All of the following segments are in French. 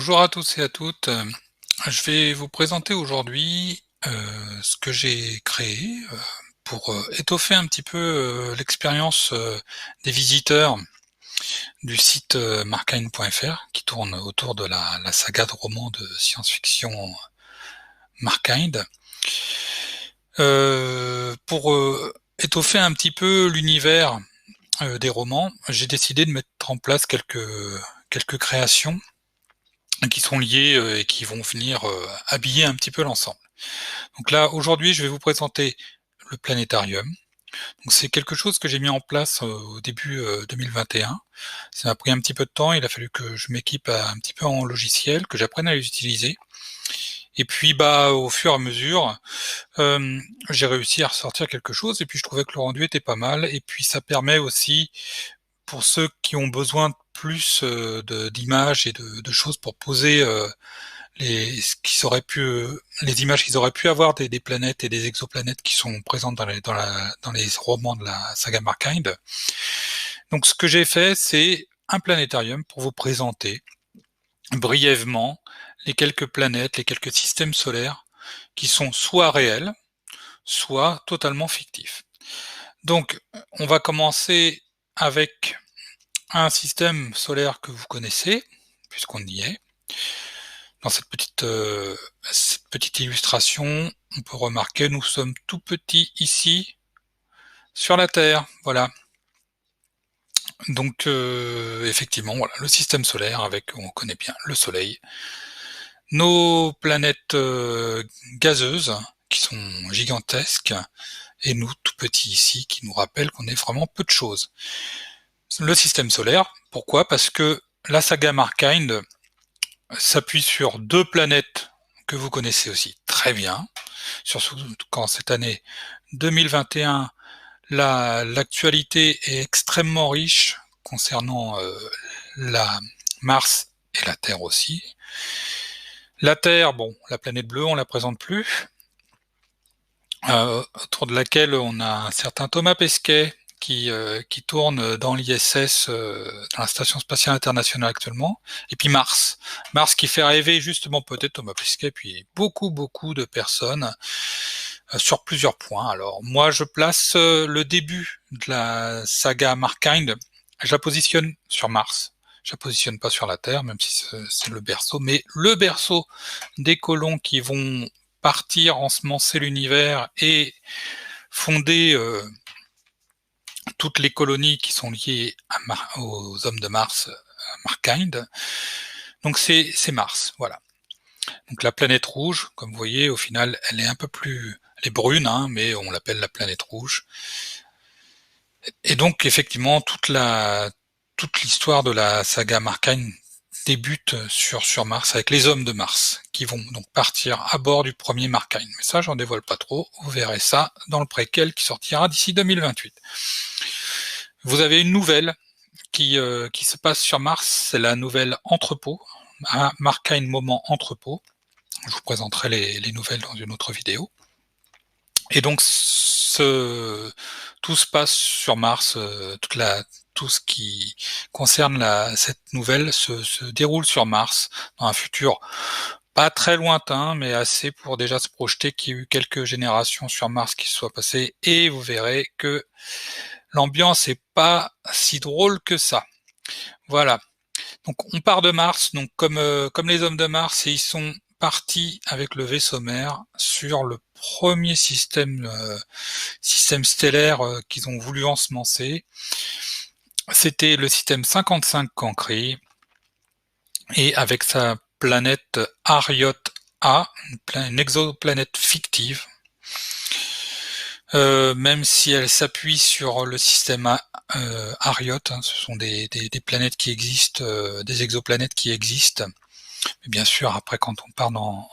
Bonjour à tous et à toutes. Je vais vous présenter aujourd'hui ce que j'ai créé pour étoffer un petit peu l'expérience des visiteurs du site markind.fr qui tourne autour de la saga de romans de science-fiction Markind. Pour étoffer un petit peu l'univers des romans, j'ai décidé de mettre en place quelques créations qui sont liées et qui vont venir habiller un petit peu l'ensemble. Donc là, aujourd'hui, je vais vous présenter le planétarium. Donc c'est quelque chose que j'ai mis en place au début 2021. Ça m'a pris un petit peu de temps, il a fallu que je m'équipe un petit peu en logiciel, que j'apprenne à les utiliser. Et puis bah au fur et à mesure, j'ai réussi à ressortir quelque chose et puis je trouvais que le rendu était pas mal et puis ça permet aussi pour ceux qui ont besoin de plus d'images et de choses pour poser les images qu'ils auraient pu avoir des planètes et des exoplanètes qui sont présentes dans les romans de la saga Markind. Donc ce que j'ai fait, c'est un planétarium pour vous présenter brièvement les quelques planètes, les quelques systèmes solaires qui sont soit réels, soit totalement fictifs. Donc on va commencer avec un système solaire que vous connaissez, puisqu'on y est. Dans cette petite illustration, on peut remarquer nous sommes tout petits ici sur la Terre. Voilà. Donc effectivement, voilà, le système solaire avec, on connaît bien, le Soleil. Nos planètes gazeuses qui sont gigantesques et nous tout petits ici qui nous rappellent qu'on est vraiment peu de choses. Le système solaire, pourquoi? Parce que la saga Markind s'appuie sur deux planètes que vous connaissez aussi très bien, surtout quand cette année 2021, l'actualité est extrêmement riche concernant la Mars et la Terre aussi. La Terre, bon, la planète bleue, on la présente plus, autour de laquelle on a un certain Thomas Pesquet qui tourne dans l'ISS, dans la Station Spatiale Internationale actuellement, et puis Mars. Mars qui fait rêver justement peut-être Thomas Pesquet, puis beaucoup de personnes sur plusieurs points. Alors moi je place le début de la saga Markind, je la positionne sur Mars. Je la positionne pas sur la Terre, même si c'est le berceau, mais le berceau des colons qui vont partir ensemencer l'univers et fonder toutes les colonies qui sont liées aux hommes de Mars, Markind. Donc c'est Mars, voilà. Donc la planète rouge, comme vous voyez, au final, elle est un peu plus, elle est brune, hein, mais on l'appelle la planète rouge. Et donc effectivement, toute l'histoire de la saga Markind débute sur Mars avec les hommes de Mars qui vont donc partir à bord du premier Markind. Mais ça, j'en dévoile pas trop. Vous verrez ça dans le préquel qui sortira d'ici 2028. Vous avez une nouvelle qui se passe sur Mars, c'est la nouvelle Entrepôt, Markind Moment Entrepôt. Je vous présenterai les nouvelles dans une autre vidéo. Et donc tout se passe sur Mars, tout ce qui concerne cette nouvelle se déroule sur Mars, dans un futur pas très lointain, mais assez pour déjà se projeter qu'il y a eu quelques générations sur Mars qui se soient passées, et vous verrez que l'ambiance est pas si drôle que ça. Voilà. Donc on part de Mars, donc comme les hommes de Mars, et ils sont partis avec le vaisseau mère sur le premier système stellaire qu'ils ont voulu ensemencer. C'était le système 55 Cancri, et avec sa planète Ariot A, une exoplanète fictive, même si elle s'appuie sur le système Ariot, hein, ce sont des planètes qui existent, des exoplanètes qui existent. Mais bien sûr, après, quand on part dans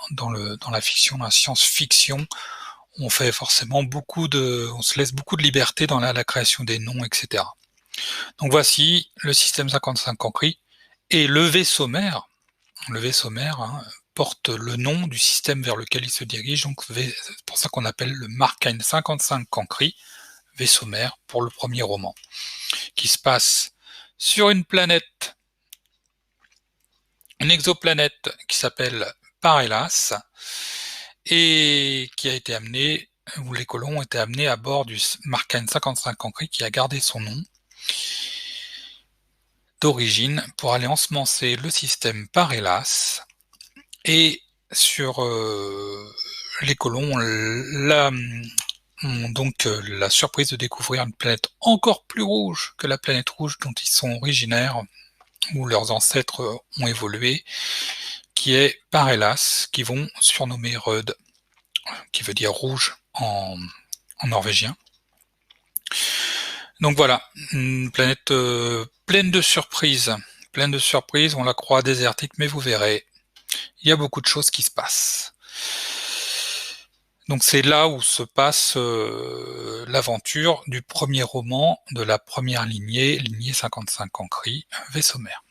la fiction, dans la science-fiction, on fait forcément on se laisse beaucoup de liberté dans la création des noms, etc. Donc voici le système 55 Cancri et le vaisseau mère. Le vaisseau mère, hein, porte le nom du système vers lequel il se dirige, donc c'est pour ça qu'on appelle le Markind 55 Cancri, vaisseau mère, pour le premier roman, qui se passe sur une planète une exoplanète qui s'appelle Parellas et qui a été amenée, où les colons ont été amenés à bord du Markine 55 Ancri qui a gardé son nom d'origine pour aller ensemencer le système Parellas. Et sur les colons ont donc la surprise de découvrir une planète encore plus rouge que la planète rouge dont ils sont originaires, où leurs ancêtres ont évolué, qui est Parellas, qui vont surnommer Rød, qui veut dire rouge en norvégien. Donc voilà, une planète pleine de surprises, on la croit désertique, mais vous verrez, il y a beaucoup de choses qui se passent. Donc c'est là où se passe l'aventure du premier roman de la première lignée 55 Ancri, vaisseau mère.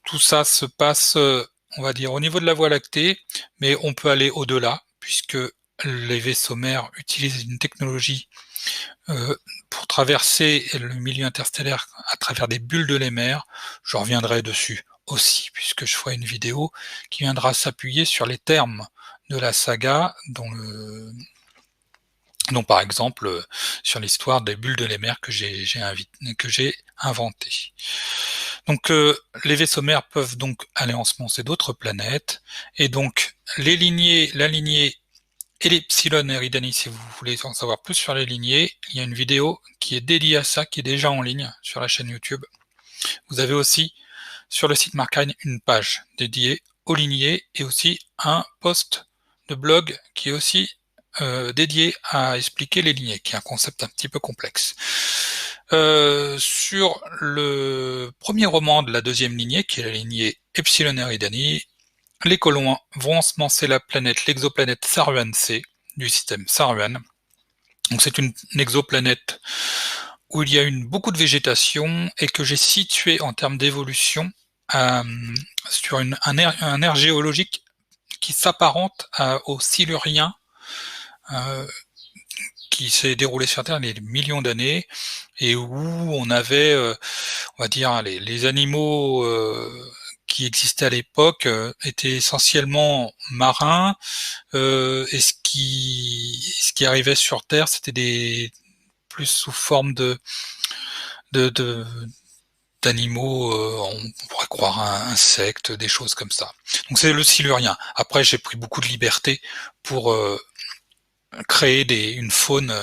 Tout ça se passe, on va dire, au niveau de la Voie lactée, mais on peut aller au-delà, puisque les vaisseaux mères utilisent une technologie pour traverser le milieu interstellaire à travers des bulles de l'émer. Je reviendrai dessus aussi, puisque je ferai une vidéo qui viendra s'appuyer sur les termes de la saga, dont par exemple sur l'histoire des bulles de l'émer que j'ai inventé. Donc les vaisseaux mères peuvent donc aller ensemencer d'autres planètes, et donc la lignée Epsilon Eridani, si vous voulez en savoir plus sur les lignées, il y a une vidéo qui est dédiée à ça, qui est déjà en ligne sur la chaîne YouTube. Vous avez aussi sur le site Markine une page dédiée aux lignées et aussi un post de blog qui est aussi dédié à expliquer les lignées, qui est un concept un petit peu complexe. Sur le premier roman de la deuxième lignée, qui est la lignée Epsilon Eridani, les colons vont ensemencer l'exoplanète Saruman C du système Saruman. Donc c'est une exoplanète où il y a beaucoup de végétation et que j'ai situé en termes d'évolution sur un aire géologique qui s'apparente au Silurien, qui s'est déroulé sur Terre il y a des millions d'années, et où on avait, on va dire, les animaux qui existaient à l'époque étaient essentiellement marins, et ce qui arrivait sur Terre, c'était plus sous forme d'animaux, on pourrait croire insectes, des choses comme ça. Donc c'est le Silurien. Après, j'ai pris beaucoup de liberté pour créer une faune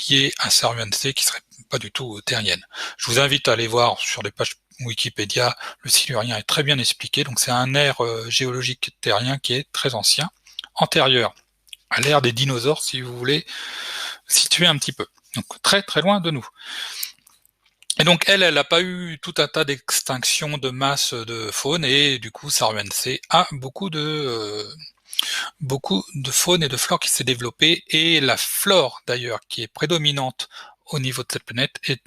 liée à Saruman C qui serait pas du tout terrienne. Je vous invite à aller voir sur les pages Wikipédia, le Silurien est très bien expliqué, donc c'est un aire géologique terrien qui est très ancien, antérieur à l'ère des dinosaures, si vous voulez situer un petit peu. Donc très très loin de nous. Et donc elle n'a pas eu tout un tas d'extinctions de masse de faune, et du coup Saruman C a beaucoup de faune et de flore qui s'est développée, et la flore d'ailleurs qui est prédominante au niveau de cette planète est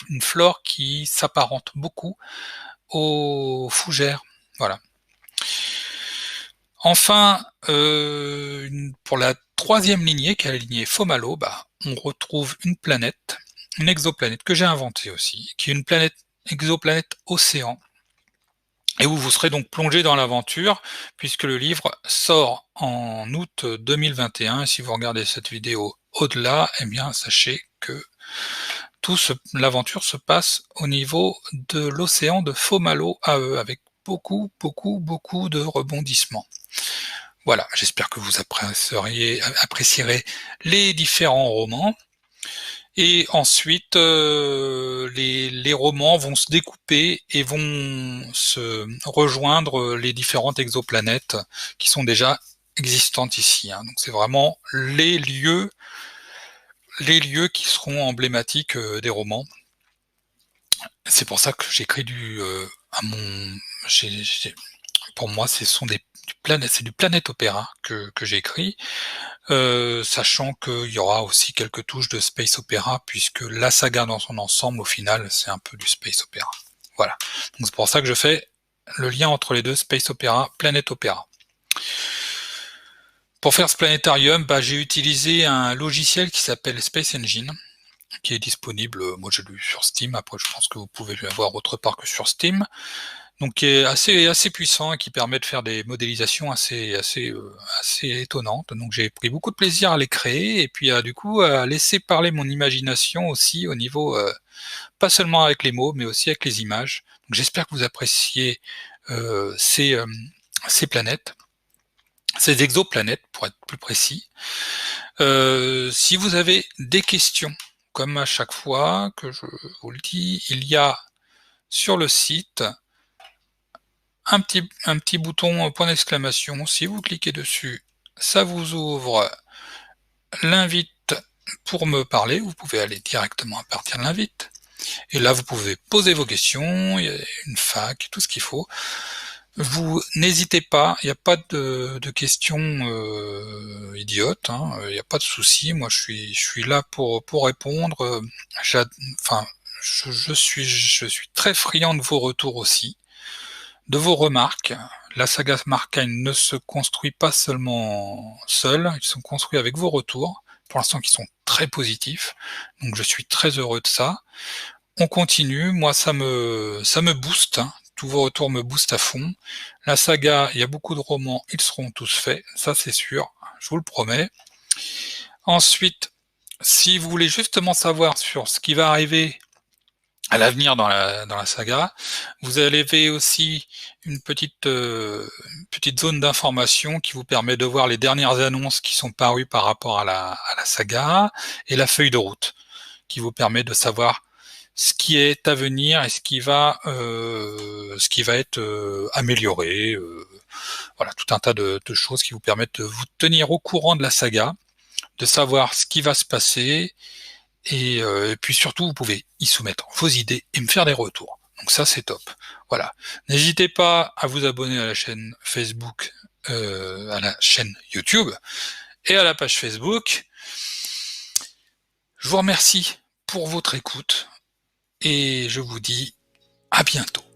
une flore qui s'apparente beaucoup aux fougères. Voilà. Enfin, pour la troisième lignée, qui est la lignée Fomalo, on retrouve une exoplanète que j'ai inventée aussi, qui est une exoplanète océan, et où vous serez donc plongé dans l'aventure, puisque le livre sort en août 2021, et si vous regardez cette vidéo au-delà, eh bien sachez que l'aventure se passe au niveau de l'océan de Fomalo AE, avec beaucoup de rebondissements. Voilà, j'espère que vous apprécierez les différents romans. Et ensuite, les romans vont se découper et vont se rejoindre les différentes exoplanètes qui sont déjà existantes ici. Donc c'est vraiment les lieux qui seront emblématiques des romans. C'est pour ça que j'écris pour moi, c'est du planète opéra que j'écris. Sachant qu'il y aura aussi quelques touches de space opéra, puisque la saga dans son ensemble, au final, c'est un peu du space opéra. Voilà. Donc c'est pour ça que je fais le lien entre les deux, space opéra, planète opéra. Pour faire ce planétarium, j'ai utilisé un logiciel qui s'appelle Space Engine, qui est disponible, moi j'ai lu sur Steam, après je pense que vous pouvez le voir autre part que sur Steam. donc qui est assez puissant et qui permet de faire des modélisations assez étonnantes. Donc j'ai pris beaucoup de plaisir à les créer et puis du coup à laisser parler mon imagination aussi au niveau, pas seulement avec les mots, mais aussi avec les images. Donc j'espère que vous appréciez, ces planètes, ces exoplanètes pour être plus précis. Si vous avez des questions, comme à chaque fois que je vous le dis, il y a sur le site un petit bouton point d'exclamation. Si vous cliquez dessus, ça vous ouvre l'invite pour me parler. Vous pouvez aller directement à partir de l'invite. Et là, vous pouvez poser vos questions, il y a une fac, tout ce qu'il faut. Vous n'hésitez pas, il n'y a pas de questions idiotes, hein, il n'y a pas de souci. Moi, je suis là pour répondre. Enfin, je suis très friand de vos retours aussi, de vos remarques. La saga Markheim ne se construit pas seulement seule, ils sont construits avec vos retours, pour l'instant qui sont très positifs, donc je suis très heureux de ça. On continue, moi ça me booste, hein. Tous vos retours me boostent à fond. La saga, il y a beaucoup de romans, ils seront tous faits, ça c'est sûr, je vous le promets. Ensuite, si vous voulez justement savoir sur ce qui va arriver à l'avenir dans la saga, vous avez aussi une petite zone d'information qui vous permet de voir les dernières annonces qui sont parues par rapport à la saga, et la feuille de route, qui vous permet de savoir ce qui est à venir et ce qui va être amélioré. Voilà, tout un tas de choses qui vous permettent de vous tenir au courant de la saga, de savoir ce qui va se passer, et puis surtout, vous pouvez y soumettre vos idées et me faire des retours. Donc ça, c'est top. Voilà. N'hésitez pas à vous abonner à la chaîne Facebook, à la chaîne YouTube et à la page Facebook. Je vous remercie pour votre écoute et je vous dis à bientôt.